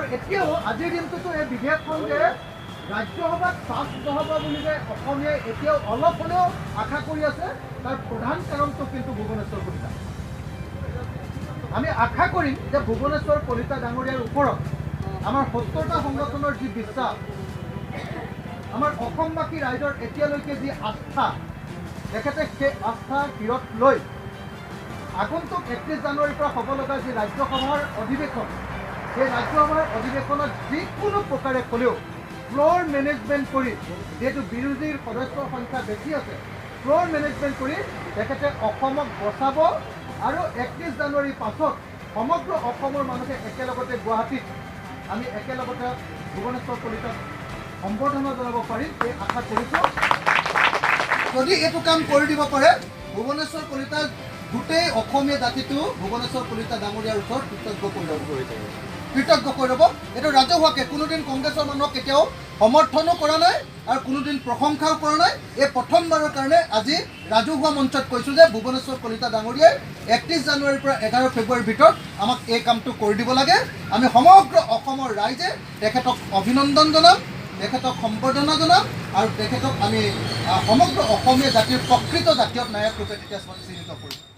আৰু এতিয়াও আজিৰ দিনটোতো এই বিধেয়কখন যে ৰাজ্যসভাত পাছ নহ'ব বুলি যে অসমীয়াই এতিয়াও অলপ হ'লেও আশা কৰি আছে, তাৰ প্ৰধান কাৰণটো কিন্তু ভুৱনেশ্বৰ কলিতা। আমি আশা কৰিম যে ভুৱনেশ্বৰ কলিতা ডাঙৰীয়াৰ ওপৰত আমাৰ ৭০টা সংগঠনৰ যি বিশ্বাস, আমাৰ অসমবাসী ৰাইজৰ এতিয়ালৈকে যি আস্থা, তেখেতে সেই আস্থা শিৰত লৈ আগন্তুক ৩১ জানুৱাৰীৰ পৰা হ'ব লগা যি ৰাজ্যসভাৰ অধিৱেশন, সেই ৰাজ্যসভাৰ অধিৱেশনত যিকোনো প্ৰকাৰে হ'লেও ফ্ল'ৰ মেনেজমেণ্ট কৰি, যিহেতু বিৰোধীৰ সদস্যৰ সংখ্যা বেছি আছে, ফ্ল'ৰ মেনেজমেণ্ট কৰি তেখেতে অসমক বচাব আৰু ৩১ জানুৱাৰীৰ পাছত সমগ্ৰ অসমৰ মানুহে একেলগতে গুৱাহাটীত আমি একেলগতে ভুৱনেশ্বৰ কলিতাক সম্বৰ্ধনা জনাব পাৰিম, এই আশা কৰিছোঁ। যদি এইটো কাম কৰি দিব পাৰে, ভুৱনেশ্বৰ কলিতাক গোটেই অসমীয়া জাতিটো ভুৱনেশ্বৰ কলিতা ডাঙৰীয়াৰ ওচৰত কৃতজ্ঞ কৰি ৰ'ব। এইটো ৰাজহুৱাকৈ কোনোদিন কংগ্ৰেছৰ মানুহক কেতিয়াও সমৰ্থনো কৰা নাই আৰু কোনোদিন প্ৰশংসাও কৰা নাই। এই প্ৰথমবাৰৰ কাৰণে আজি ৰাজহুৱা মঞ্চত কৈছোঁ যে ভুৱনেশ্বৰ কলিতা ডাঙৰীয়াই ৩১ জানুৱাৰীৰ পৰা ১১ ফেব্ৰুৱাৰীৰ ভিতৰত আমাক এই কামটো কৰি দিব লাগে। আমি সমগ্ৰ অসমৰ ৰাইজে তেখেতক অভিনন্দন জনাম, তেখেতক সম্বৰ্ধনা জনাম আৰু তেখেতক আমি সমগ্ৰ অসমীয়া জাতিৰ প্ৰকৃত জাতীয় নায়ক ৰূপে তেতিয়া চিহ্নিত কৰিম।